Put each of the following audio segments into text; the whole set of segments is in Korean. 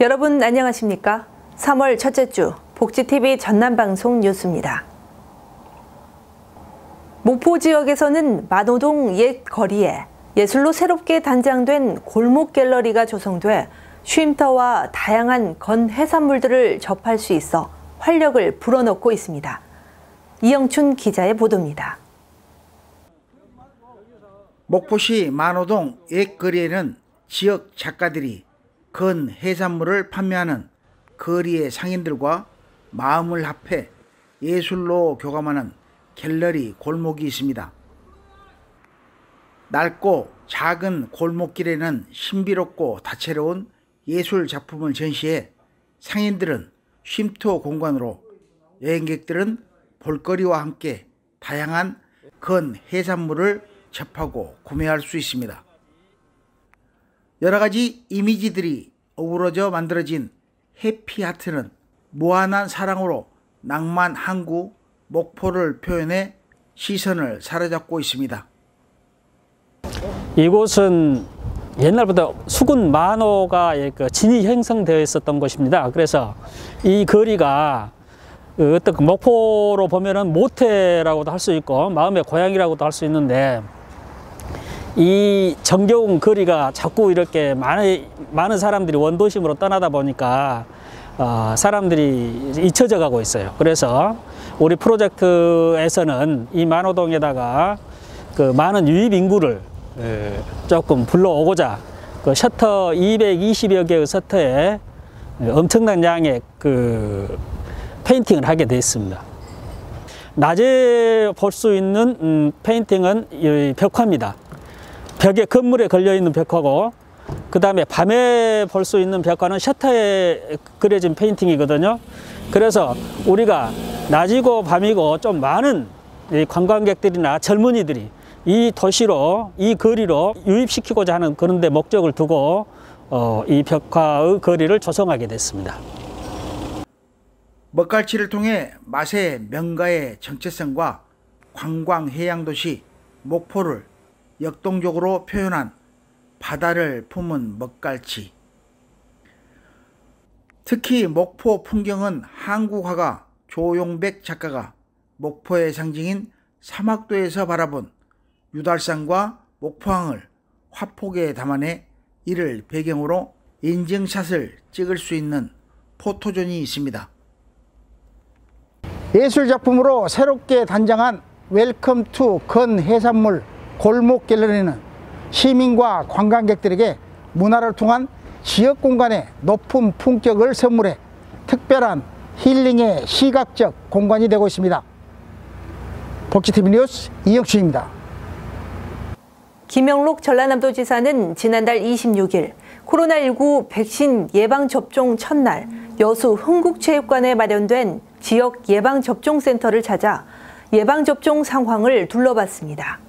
여러분 안녕하십니까? 3월 첫째 주 복지TV 전남방송 뉴스입니다. 목포 지역에서는 만호동 옛 거리에 예술로 새롭게 단장된 골목 갤러리가 조성돼 쉼터와 다양한 건 해산물들을 접할 수 있어 활력을 불어넣고 있습니다. 이영춘 기자의 보도입니다. 목포시 만호동 옛 거리에는 지역 작가들이 건 해산물을 판매하는 거리의 상인들과 마음을 합해 예술로 교감하는 갤러리 골목이 있습니다. 낡고 작은 골목길에는 신비롭고 다채로운 예술 작품을 전시해 상인들은 쉼터 공간으로, 여행객들은 볼거리와 함께 다양한 건 해산물을 접하고 구매할 수 있습니다. 여러 가지 이미지들이 어우러져 만들어진 해피하트는 무한한 사랑으로 낭만 항구 목포를 표현해 시선을 사로잡고 있습니다. 이곳은 옛날부터 수군 만호가 진이 형성되어 있었던 곳입니다. 그래서 이 거리가 어떤 목포로 보면은 모태라고도 할 수 있고 마음의 고향이라고도 할 수 있는데, 이 정겨운 거리가 자꾸 이렇게 많은 사람들이 원도심으로 떠나다 보니까 사람들이 잊혀져 가고 있어요. 그래서 우리 프로젝트에서는 이 만호동에다가 그 많은 유입 인구를 조금 불러오고자 그 셔터 220여 개의 셔터에 엄청난 양의 그 페인팅을 하게 됐습니다. 낮에 볼 수 있는 페인팅은 이 벽화입니다. 벽에 건물에 걸려있는 벽화고, 그 다음에 밤에 볼 수 있는 벽화는 셔터에 그려진 페인팅이거든요. 그래서 우리가 낮이고 밤이고 좀 많은 관광객들이나 젊은이들이 이 도시로, 이 거리로 유입시키고자 하는 그런 데 목적을 두고 이 벽화의 거리를 조성하게 됐습니다. 먹갈치를 통해 맛의 명가의 정체성과 관광 해양도시 목포를 역동적으로 표현한 바다를 품은 먹갈치. 특히 목포 풍경은 한국 화가 조용백 작가가 목포의 상징인 사막도에서 바라본 유달산과 목포항을 화폭에 담아내 이를 배경으로 인증샷을 찍을 수 있는 포토존이 있습니다. 예술작품으로 새롭게 단장한 웰컴 투 건 해산물 골목 갤러리는 시민과 관광객들에게 문화를 통한 지역 공간의 높은 품격을 선물해 특별한 힐링의 시각적 공간이 되고 있습니다. 복지TV 뉴스 이영춘입니다. 김영록 전라남도지사는 지난달 26일 코로나19 백신 예방접종 첫날 여수 흥국체육관에 마련된 지역 예방접종센터를 찾아 예방접종 상황을 둘러봤습니다.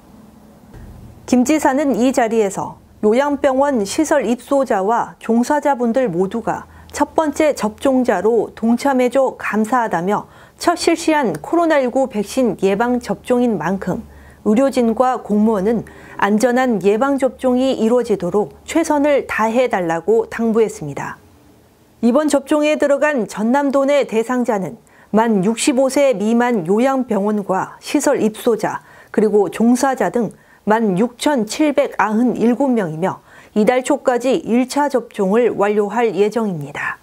김 지사는 이 자리에서 요양병원 시설 입소자와 종사자분들 모두가 첫 번째 접종자로 동참해줘 감사하다며 첫 실시한 코로나19 백신 예방접종인 만큼 의료진과 공무원은 안전한 예방접종이 이루어지도록 최선을 다해달라고 당부했습니다. 이번 접종에 들어간 전남도 내 대상자는 만 65세 미만 요양병원과 시설 입소자 그리고 종사자 등 16,797명이며 이달 초까지 1차 접종을 완료할 예정입니다.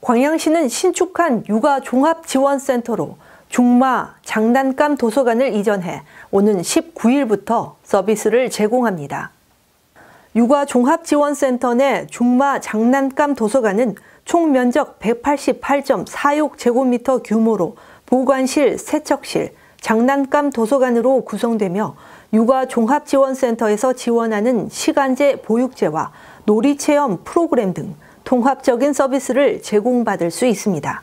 광양시는 신축한 육아종합지원센터로 중마 장난감 도서관을 이전해 오는 19일부터 서비스를 제공합니다. 육아종합지원센터 내 중마 장난감 도서관은 총 면적 188.46제곱미터 규모로 보관실, 세척실, 장난감 도서관으로 구성되며 육아종합지원센터에서 지원하는 시간제 보육제와 놀이체험 프로그램 등 통합적인 서비스를 제공받을 수 있습니다.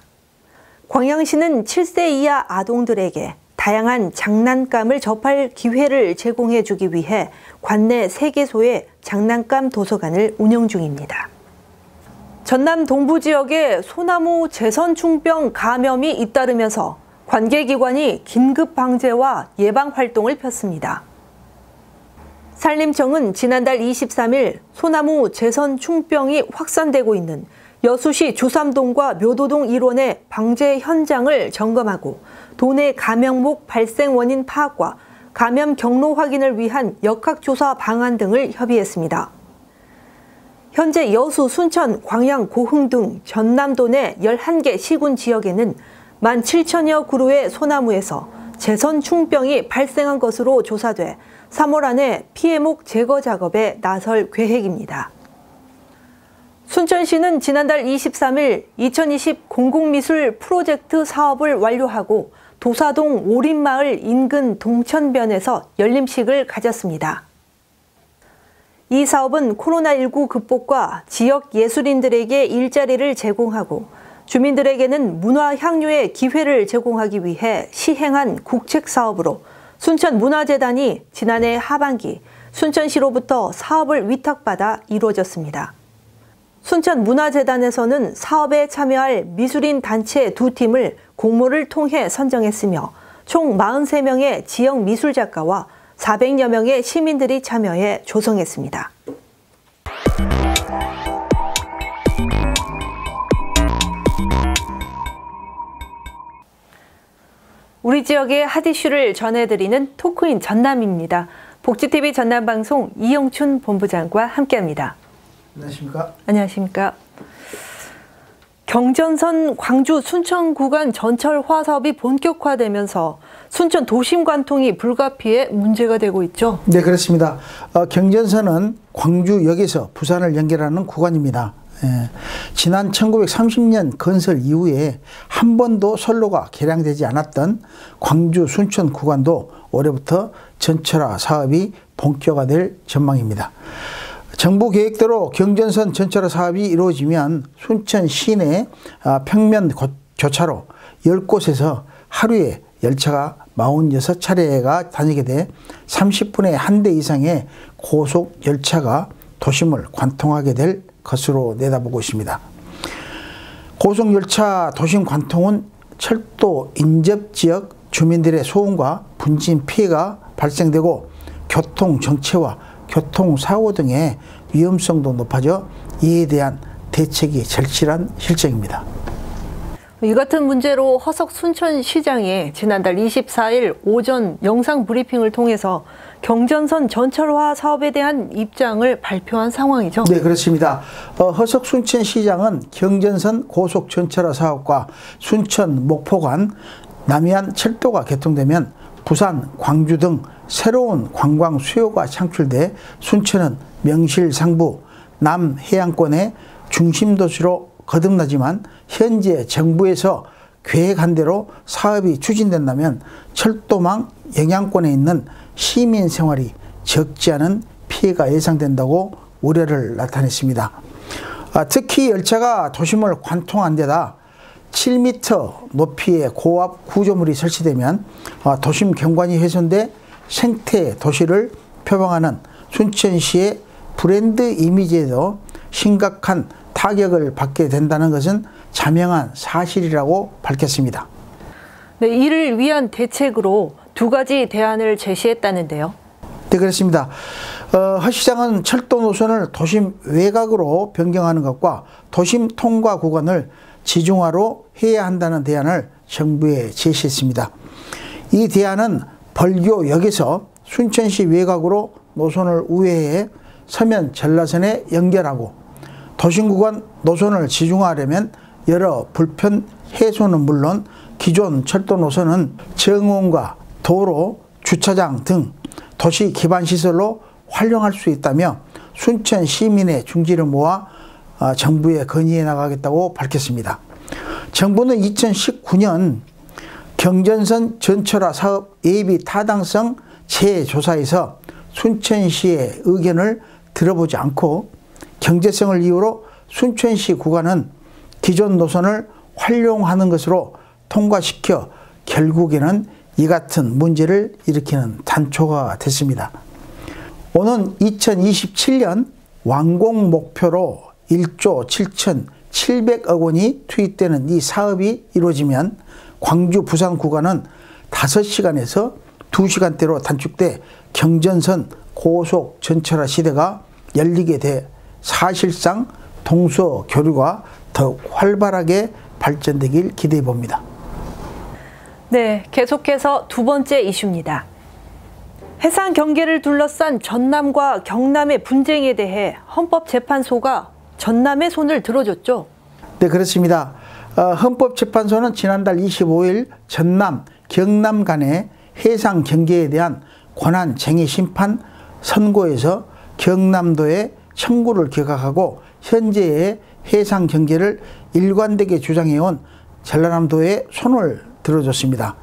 광양시는 7세 이하 아동들에게 다양한 장난감을 접할 기회를 제공해주기 위해 관내 3개소의 장난감 도서관을 운영 중입니다. 전남 동부 지역에 소나무 재선충병 감염이 잇따르면서 관계기관이 긴급 방제와 예방 활동을 폈습니다. 산림청은 지난달 23일 소나무 재선 충병이 확산되고 있는 여수시 주삼동과 묘도동 일원의 방제 현장을 점검하고 도내 감염목 발생 원인 파악과 감염 경로 확인을 위한 역학조사 방안 등을 협의했습니다. 현재 여수, 순천, 광양, 고흥 등 전남도 내 11개 시군 지역에는 17,000여 그루의 소나무에서 재선 충병이 발생한 것으로 조사돼 3월 안에 피해목 제거 작업에 나설 계획입니다. 순천시는 지난달 23일 2020 공공미술 프로젝트 사업을 완료하고 도사동 오림마을 인근 동천변에서 열림식을 가졌습니다. 이 사업은 코로나19 극복과 지역 예술인들에게 일자리를 제공하고 주민들에게는 문화 향유의 기회를 제공하기 위해 시행한 국책사업으로 순천문화재단이 지난해 하반기 순천시로부터 사업을 위탁받아 이루어졌습니다. 순천문화재단에서는 사업에 참여할 미술인 단체 2팀을 공모를 통해 선정했으며 총 43명의 지역 미술작가와 400여 명의 시민들이 참여해 조성했습니다. 우리 지역의 핫 이슈를 전해드리는 토크인 전남입니다. 복지TV 전남방송 이영춘 본부장과 함께합니다. 안녕하십니까? 안녕하십니까? 경전선 광주 순천 구간 전철화 사업이 본격화되면서 순천 도심 관통이 불가피해 문제가 되고 있죠. 네, 그렇습니다. 경전선은 광주역에서 부산을 연결하는 구간입니다. 지난 1930년 건설 이후에 한 번도 선로가 개량되지 않았던 광주 순천 구간도 올해부터 전철화 사업이 본격화될 전망입니다. 정부 계획대로 경전선 전철화 사업이 이루어지면 순천 시내 평면 교차로 10곳에서 하루에 열차가 46차례가 다니게 돼 30분에 한 대 이상의 고속 열차가 도심을 관통하게 될 것으로 내다보고 있습니다. 고속 열차 도심 관통은 철도 인접 지역 주민들의 소음과 분진 피해가 발생되고 교통 정체와 교통사고 등의 위험성도 높아져 이에 대한 대책이 절실한 실정입니다. 이 같은 문제로 허석 순천시장이 지난달 24일 오전 영상 브리핑을 통해서 경전선 전철화 사업에 대한 입장을 발표한 상황이죠. 네, 그렇습니다. 허석 순천시장은 경전선 고속 전철화 사업과 순천 목포 간 남해안 철도가 개통되면 부산, 광주 등 새로운 관광 수요가 창출돼 순천은 명실상부 남해안권의 중심 도시로 거듭나지만 현재 정부에서 계획한 대로 사업이 추진된다면 철도망 영향권에 있는 시민 생활이 적지 않은 피해가 예상된다고 우려를 나타냈습니다. 특히 열차가 도심을 관통한 데다 7m 높이의 고압 구조물이 설치되면 도심 경관이 훼손돼 생태 도시를 표방하는 순천시의 브랜드 이미지에도 심각한 타격을 받게 된다는 것은 자명한 사실이라고 밝혔습니다. 네, 이를 위한 대책으로 2가지 대안을 제시했다는데요. 네, 그렇습니다. 허 시장은 철도 노선을 도심 외곽으로 변경하는 것과 도심 통과 구간을 지중화로 해야 한다는 대안을 정부에 제시했습니다. 이 대안은 벌교역에서 순천시 외곽으로 노선을 우회해 서면 전라선에 연결하고 도심구간 노선을 지중화하려면 여러 불편 해소는 물론 기존 철도 노선은 정원과 도로, 주차장 등 도시 기반 시설로 활용할 수 있다며 순천 시민의 중지를 모아 정부에 건의해 나가겠다고 밝혔습니다. 정부는 2019년 경전선 전철화 사업 예비 타당성 재조사에서 순천시의 의견을 들어보지 않고 경제성을 이유로 순천시 구간은 기존 노선을 활용하는 것으로 통과시켜 결국에는 이 같은 문제를 일으키는 단초가 됐습니다. 오는 2027년 완공 목표로 1조 7,700억 원이 투입되는 이 사업이 이루어지면 광주 부산 구간은 5시간에서 2시간대로 단축돼 경전선 고속 전철화 시대가 열리게 돼 사실상 동서 교류가 더욱 활발하게 발전되길 기대해 봅니다. 네, 계속해서 두 번째 이슈입니다. 해상 경계를 둘러싼 전남과 경남의 분쟁에 대해 헌법재판소가 전남의 손을 들어줬죠. 네, 그렇습니다. 헌법재판소는 지난달 25일 전남, 경남 간의 해상 경계에 대한 권한쟁의 심판 선고에서 경남도의 청구를 기각하고 현재의 해상 경계를 일관되게 주장해온 전라남도의 손을 들어줬습니다.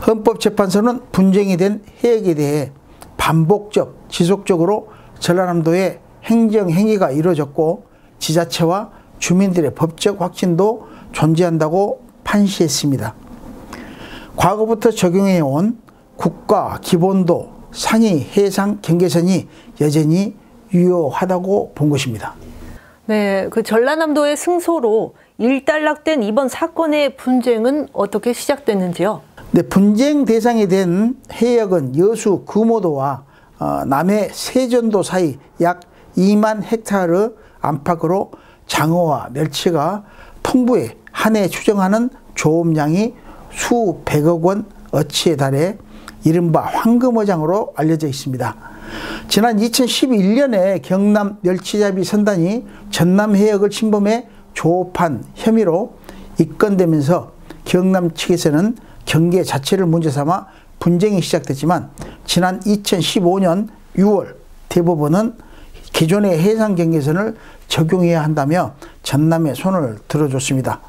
헌법재판소는 분쟁이 된 해역에 대해 반복적, 지속적으로 전라남도의 행정행위가 이루어졌고 지자체와 주민들의 법적 확신도 존재한다고 판시했습니다. 과거부터 적용해온 국가 기본도 상위 해상 경계선이 여전히 유효하다고 본 것입니다. 네, 그 전라남도의 승소로 일단락된 이번 사건의 분쟁은 어떻게 시작됐는지요? 네, 분쟁 대상이 된 해역은 여수 금오도와 남해 세전도 사이 약 2만 헥타르 안팎으로 장어와 멸치가 풍부해 한 해 추정하는 조업량이 수백억 원 어치에 달해 이른바 황금어장으로 알려져 있습니다. 지난 2011년에 경남 멸치잡이 선단이 전남 해역을 침범해 조업한 혐의로 입건되면서 경남 측에서는 경계 자체를 문제 삼아 분쟁이 시작됐지만 지난 2015년 6월 대법원은 기존의 해상 경계선을 적용해야 한다며 전남의 손을 들어줬습니다.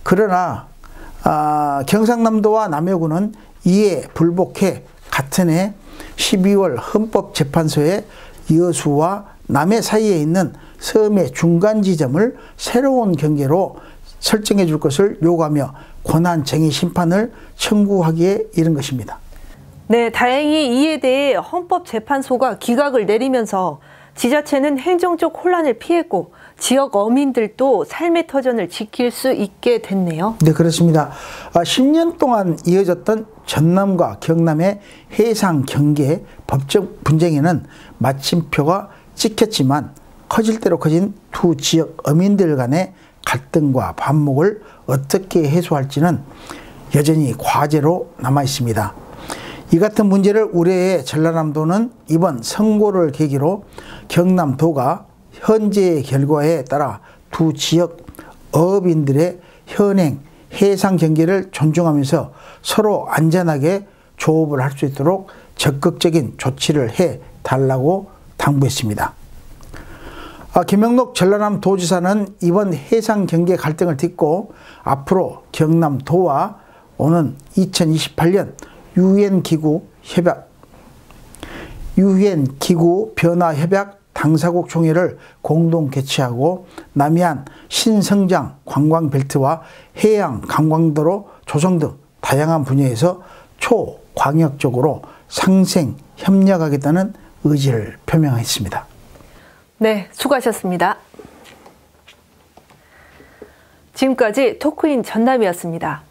그러나 경상남도와 남해군은 이에 불복해 같은 해 12월 헌법재판소에 여수와 남해 사이에 있는 섬의 중간 지점을 새로운 경계로 설정해 줄 것을 요구하며 권한쟁의 심판을 청구하기에 이른 것입니다. 네, 다행히 이에 대해 헌법재판소가 기각을 내리면서 지자체는 행정적 혼란을 피했고 지역 어민들도 삶의 터전을 지킬 수 있게 됐네요. 네, 그렇습니다. 10년 동안 이어졌던 전남과 경남의 해상 경계 법적 분쟁에는 마침표가 찍혔지만 커질 대로 커진 두 지역 어민들 간의 갈등과 반목을 어떻게 해소할지는 여전히 과제로 남아 있습니다. 이 같은 문제를 우려해 전라남도는 이번 선고를 계기로 경남도가 현재의 결과에 따라 두 지역 어업인들의 현행 해상 경계를 존중하면서 서로 안전하게 조업을 할 수 있도록 적극적인 조치를 해 달라고 당부했습니다. 김영록 전라남도지사는 이번 해상 경계 갈등을 딛고 앞으로 경남도와 오는 2028년 유엔 기구 변화 협약 당사국 총회를 공동 개최하고 남해안 신성장 관광벨트와 해양 관광도로 조성 등 다양한 분야에서 초광역적으로 상생 협력하겠다는 의지를 표명했습니다. 네, 수고하셨습니다. 지금까지 토크인 전남이었습니다.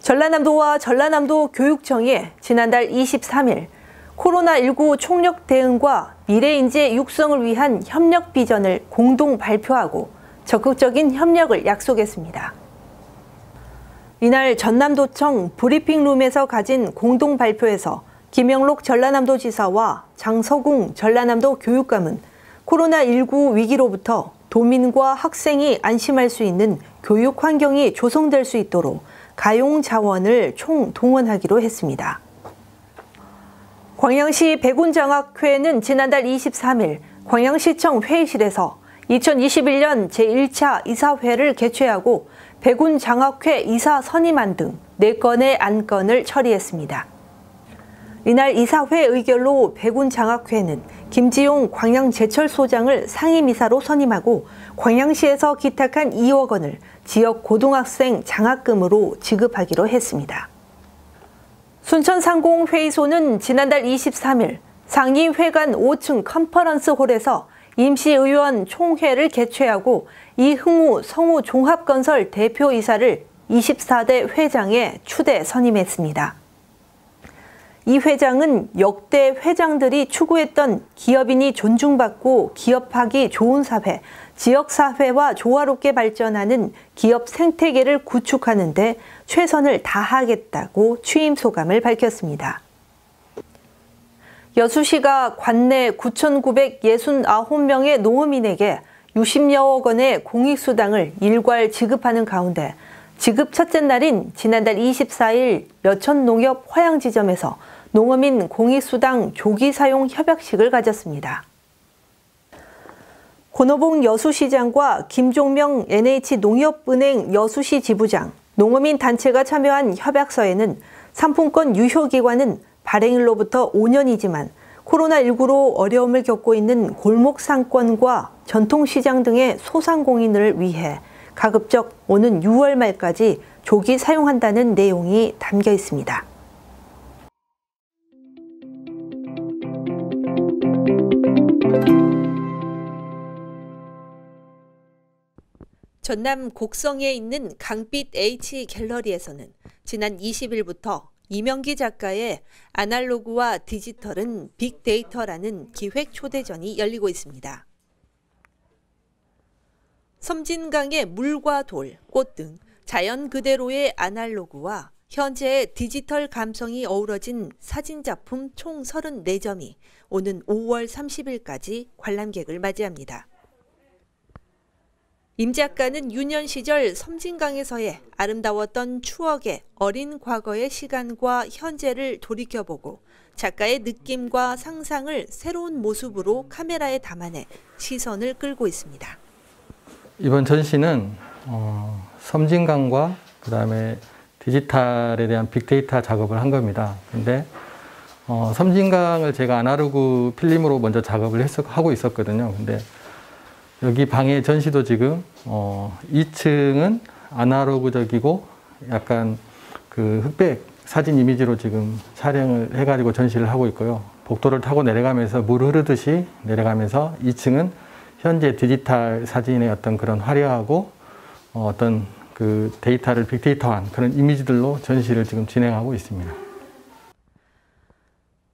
전라남도와 전라남도 교육청이 지난달 23일 코로나19 총력 대응과 미래인재 육성을 위한 협력 비전을 공동 발표하고 적극적인 협력을 약속했습니다. 이날 전남도청 브리핑룸에서 가진 공동 발표에서 김영록 전라남도지사와 장서궁 전라남도 교육감은 코로나19 위기로부터 도민과 학생이 안심할 수 있는 교육 환경이 조성될 수 있도록 가용 자원을 총동원하기로 했습니다. 광양시 백운장학회는 지난달 23일 광양시청 회의실에서 2021년 제1차 이사회를 개최하고 백운장학회 이사 선임안 등 4건의 안건을 처리했습니다. 이날 이사회 의결로 백운장학회는 김지용 광양제철소장을 상임이사로 선임하고 광양시에서 기탁한 2억 원을 지역 고등학생 장학금으로 지급하기로 했습니다. 순천상공회의소는 지난달 23일 상이회관 5층 컨퍼런스홀에서 임시의원 총회를 개최하고 이흥우 성우 종합건설 대표이사를 24대 회장에 추대 선임했습니다. 이 회장은 역대 회장들이 추구했던 기업인이 존중받고 기업하기 좋은 사회, 지역사회와 조화롭게 발전하는 기업 생태계를 구축하는 데 최선을 다하겠다고 취임 소감을 밝혔습니다. 여수시가 관내 9,969명의 농어민에게 60여억 원의 공익수당을 일괄 지급하는 가운데 지급 첫째 날인 지난달 24일 여천농협 화양지점에서 농어민 공익수당 조기 사용 협약식을 가졌습니다. 권오봉 여수시장과 김종명 NH농협은행 여수시 지부장, 농어민 단체가 참여한 협약서에는 상품권 유효기간은 발행일로부터 5년이지만 코로나19로 어려움을 겪고 있는 골목 상권과 전통시장 등의 소상공인을 위해 가급적 오는 6월 말까지 조기 사용한다는 내용이 담겨 있습니다. 전남 곡성에 있는 강빛 H 갤러리에서는 지난 20일부터 이명기 작가의 아날로그와 디지털은 빅데이터라는 기획 초대전이 열리고 있습니다. 섬진강의 물과 돌, 꽃 등 자연 그대로의 아날로그와 현재의 디지털 감성이 어우러진 사진작품 총 34점이 오는 5월 30일까지 관람객을 맞이합니다. 임 작가는 유년 시절 섬진강에서의 아름다웠던 추억의 어린 과거의 시간과 현재를 돌이켜보고 작가의 느낌과 상상을 새로운 모습으로 카메라에 담아내 시선을 끌고 있습니다. 이번 전시는 섬진강과 그다음에 디지털에 대한 빅데이터 작업을 한 겁니다. 근데 섬진강을 제가 아날로그 필름으로 먼저 작업을 하고 있었거든요. 근데 여기 방의 전시도 지금 2층은 아날로그적이고 약간 그 흑백 사진 이미지로 지금 촬영을 해가지고 전시를 하고 있고요. 복도를 타고 내려가면서 물 흐르듯이 내려가면서 2층은 현재 디지털 사진의 어떤 그런 화려하고 어떤 그 데이터를 빅데이터한 그런 이미지들로 전시를 지금 진행하고 있습니다.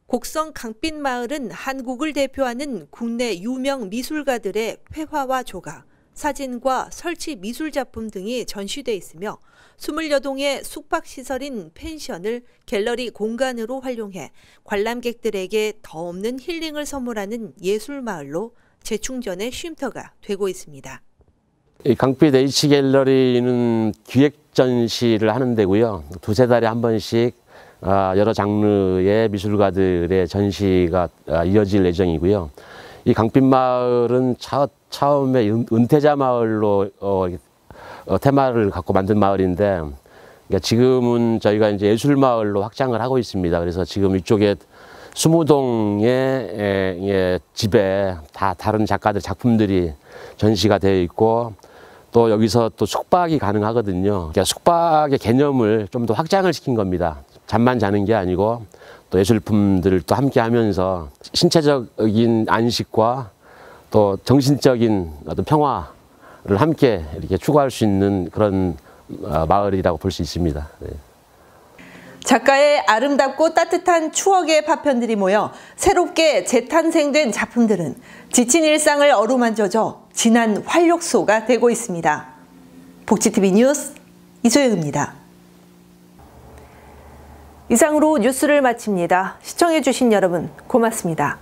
곡성 강빛마을은 한국을 대표하는 국내 유명 미술가들의 회화와 조각, 사진과 설치 미술작품 등이 전시돼 있으며 28동의 숙박시설인 펜션을 갤러리 공간으로 활용해 관람객들에게 더 없는 힐링을 선물하는 예술마을로 재충전의 쉼터가 되고 있습니다. 이 강빛 H 갤러리는 기획 전시를 하는 데고요. 두세 달에 한 번씩 여러 장르의 미술가들의 전시가 이어질 예정이고요. 이 강빛마을은 처음에 은퇴자 마을로 테마를 갖고 만든 마을인데, 그러니까 지금은 저희가 이제 예술마을로 확장을 하고 있습니다. 그래서 지금 이쪽에 20동의 집에 다 다른 작가들 작품들이 전시가 되어 있고, 또 여기서 또 숙박이 가능하거든요. 그러니까 숙박의 개념을 좀 더 확장을 시킨 겁니다. 잠만 자는 게 아니고 또 예술품들을 또 함께 하면서 신체적인 안식과 또 정신적인 어떤 평화를 함께 이렇게 추구할 수 있는 그런 마을이라고 볼 수 있습니다. 네. 작가의 아름답고 따뜻한 추억의 파편들이 모여 새롭게 재탄생된 작품들은 지친 일상을 어루만져줘 진한 활력소가 되고 있습니다. 복지TV 뉴스 이소영입니다. 이상으로 뉴스를 마칩니다. 시청해주신 여러분 고맙습니다.